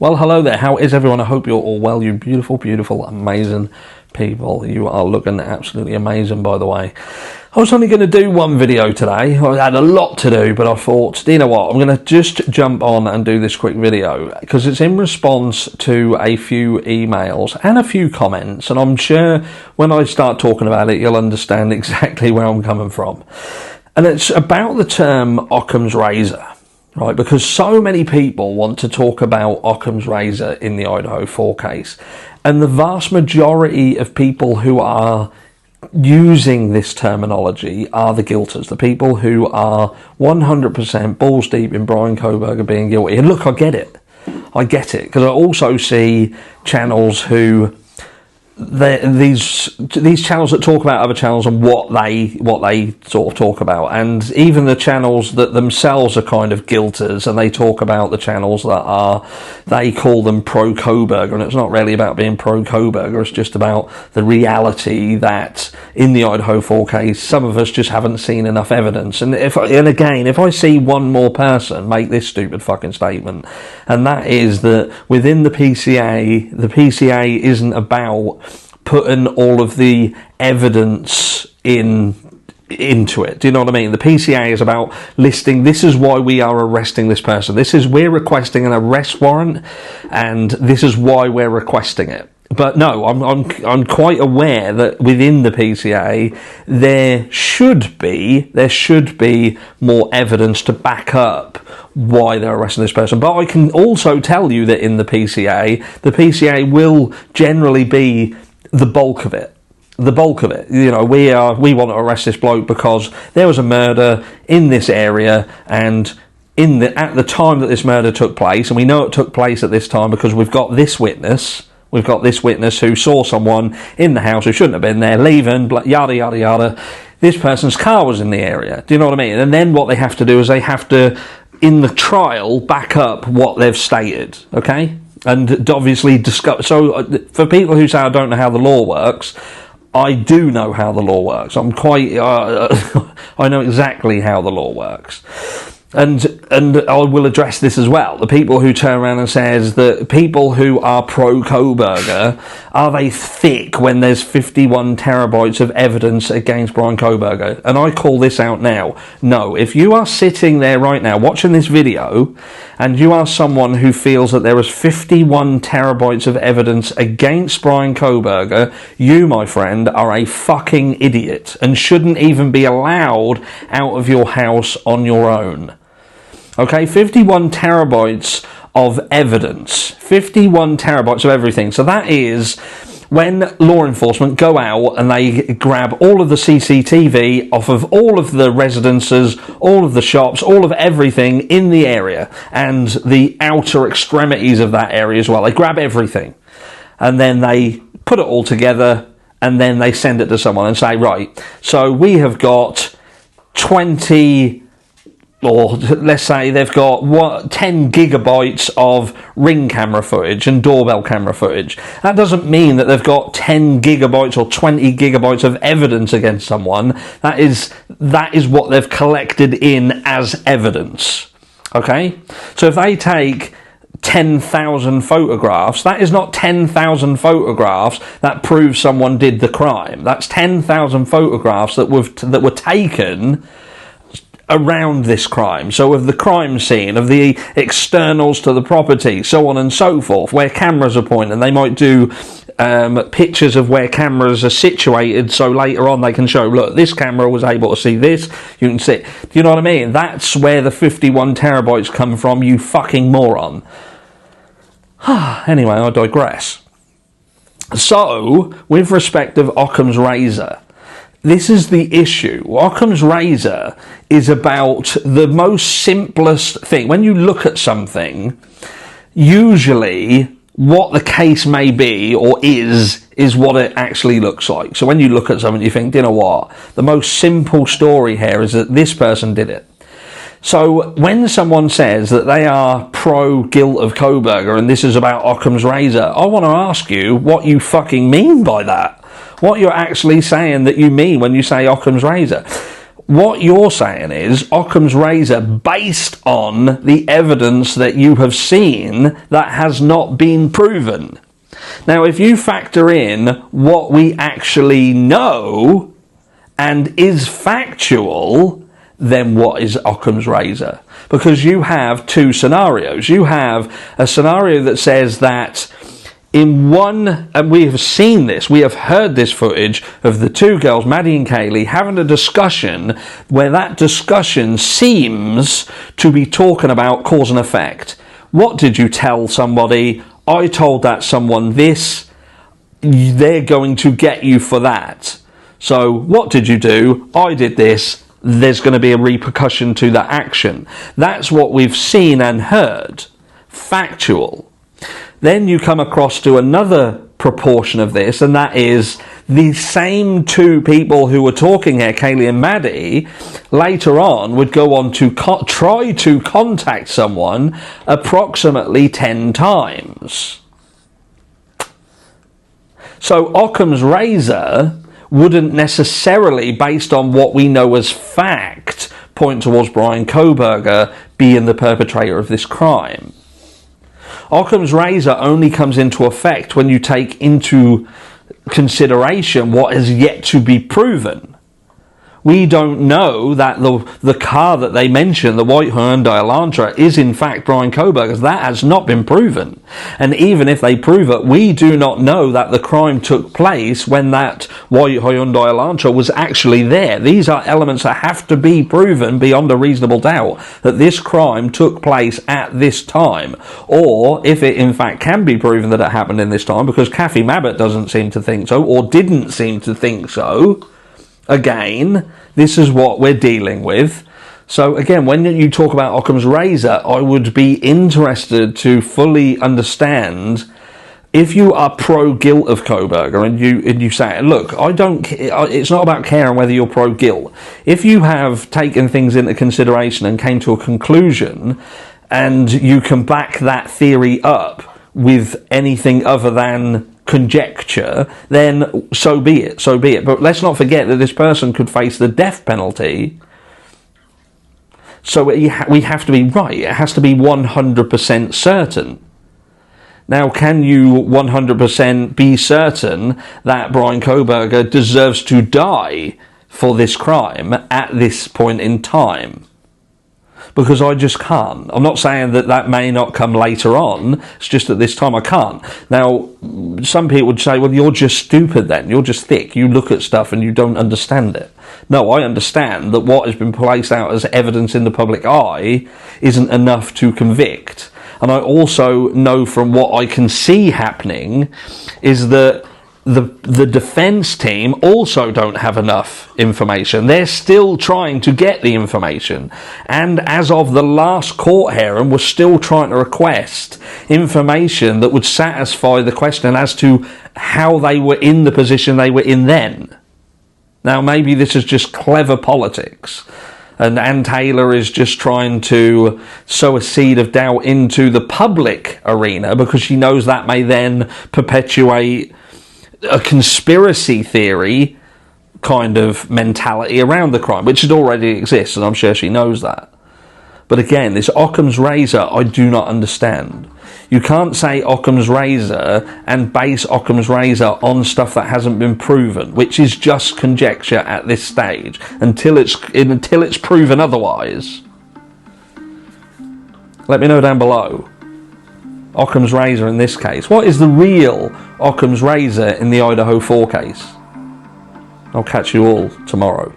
Well, hello there. How is everyone? I hope you're all well. You beautiful, beautiful, amazing people. You are looking absolutely amazing, by the way. I was only going to do one video today. I had a lot to do, but I thought, you know what, I'm going to just jump on and do this quick video because it's in response to a few emails and a few comments, and I'm sure when I start talking about it, you'll understand exactly where I'm coming from. And it's about the term Occam's razor. Right, because so many people want to talk about Occam's razor in the Idaho 4 case, and the vast majority of people who are using this terminology are the guilters, the people who are 100% balls deep in Bryan Kohberger being guilty. And look, I get it, because I also see channels who these channels that talk about other channels and what they sort of talk about, and even the channels that themselves are kind of guilters, and they talk about the channels that they call them pro Kohberger, and it's not really about being pro Kohberger, it's just about the reality that in the Idaho 4 case some of us just haven't seen enough evidence. And if I see one more person make this stupid fucking statement, and that is that within the PCA isn't about putting all of the evidence into it. Do you know what I mean? The PCA is about listing, this is why we are arresting this person. We're requesting an arrest warrant, and this is why we're requesting it. But no, I'm quite aware that within the PCA there should be more evidence to back up why they're arresting this person. But I can also tell you that in the PCA will generally be the bulk of it. You know, we want to arrest this bloke because there was a murder in this area, and at the time that this murder took place, and we know it took place at this time because we've got this witness who saw someone in the house who shouldn't have been there, leaving, yada, yada, yada. This person's car was in the area. Do you know what I mean? And then what they have to do is they have to, in the trial, back up what they've stated, okay? And obviously discuss. So for people who say I don't know how the law works, I do know how the law works. I'm quite, I know exactly how the law works. And I will address this as well. The people who turn around and says that people who are pro Kohberger, are they thick when there's 51 terabytes of evidence against Bryan Kohberger? And I call this out now. No, if you are sitting there right now watching this video and you are someone who feels that there is 51 terabytes of evidence against Bryan Kohberger, you, my friend, are a fucking idiot and shouldn't even be allowed out of your house on your own. Okay, 51 terabytes of evidence, 51 terabytes of everything. So that is when law enforcement go out and they grab all of the CCTV off of all of the residences, all of the shops, all of everything in the area, and the outer extremities of that area as well. They grab everything, and then they put it all together, and then they send it to someone and say, right, so we have got 20... or let's say they've got 10 gigabytes of ring camera footage and doorbell camera footage. That doesn't mean that they've got 10 gigabytes or 20 gigabytes of evidence against someone. That is what they've collected in as evidence. Okay? So if they take 10,000 photographs, that is not 10,000 photographs that prove someone did the crime. That's 10,000 photographs that were taken around this crime. So of the crime scene, of the externals to the property, so on and so forth, where cameras are pointing. They might do pictures of where cameras are situated, so later on they can show, look, this camera was able to see this, you can see. Do you know what I mean? That's where the 51 terabytes come from, you fucking moron. Anyway, I digress. So, with respect of Occam's razor, this is the issue. Occam's razor is about the most simplest thing. When you look at something, usually what the case may be or is what it actually looks like. So when you look at something, you think, you know what? The most simple story here is that this person did it. So when someone says that they are pro guilt of Kohberger and this is about Occam's razor, I want to ask you what you fucking mean by that. What you're actually saying that you mean when you say Occam's razor. What you're saying is Occam's razor based on the evidence that you have seen that has not been proven. Now, if you factor in what we actually know and is factual, then what is Occam's razor? Because you have two scenarios. You have a scenario that says that in one, and we have seen this, we have heard this footage of the two girls, Maddie and Kaylee, having a discussion where that discussion seems to be talking about cause and effect. What did you tell somebody? I told that someone this. They're going to get you for that. So what did you do? I did this. There's going to be a repercussion to that action. That's what we've seen and heard. Factual. Then you come across to another proportion of this, and that is the same two people who were talking here, Kaylee and Maddie, later on would go on to try to contact someone approximately 10 times. So Occam's razor wouldn't necessarily, based on what we know as fact, point towards Bryan Kohberger being the perpetrator of this crime. Occam's razor only comes into effect when you take into consideration what has yet to be proven. We don't know that the car that they mentioned, the white Hyundai Elantra, is in fact Bryan Kohberger's. That has not been proven. And even if they prove it, we do not know that the crime took place when that white Hyundai Elantra was actually there. These are elements that have to be proven beyond a reasonable doubt, that this crime took place at this time. Or, if it in fact can be proven that it happened in this time, because Kathy Mabbutt doesn't seem to think so, or didn't seem to think so, again, this is what we're dealing with. So again, when you talk about Occam's razor, I would be interested to fully understand, if you are pro-guilt of Kohberger and you say, look, it's not about caring whether you're pro-guilt. If you have taken things into consideration and came to a conclusion, and you can back that theory up with anything other than conjecture, then so be it. But let's not forget that this person could face the death penalty. So we have to be right. It has to be 100% certain. Now, can you 100% be certain that Bryan Kohberger deserves to die for this crime at this point in time? Because I just can't. I'm not saying that may not come later on. It's just at this time I can't. Now, some people would say, well, you're just stupid then. You're just thick. You look at stuff and you don't understand it. No, I understand that what has been placed out as evidence in the public eye isn't enough to convict. And I also know from what I can see happening is that the defence team also don't have enough information. They're still trying to get the information. And as of the last court hearing, we're still trying to request information that would satisfy the question as to how they were in the position they were in then. Now, maybe this is just clever politics, and Ann Taylor is just trying to sow a seed of doubt into the public arena because she knows that may then perpetuate a conspiracy theory kind of mentality around the crime, which already exists, and I'm sure she knows that. But again, this Occam's razor, I do not understand. You can't say Occam's razor and base Occam's razor on stuff that hasn't been proven, which is just conjecture at this stage, until it's proven otherwise. Let me know down below. Occam's razor in this case. What is the real Occam's razor in the Idaho 4 case? I'll catch you all tomorrow.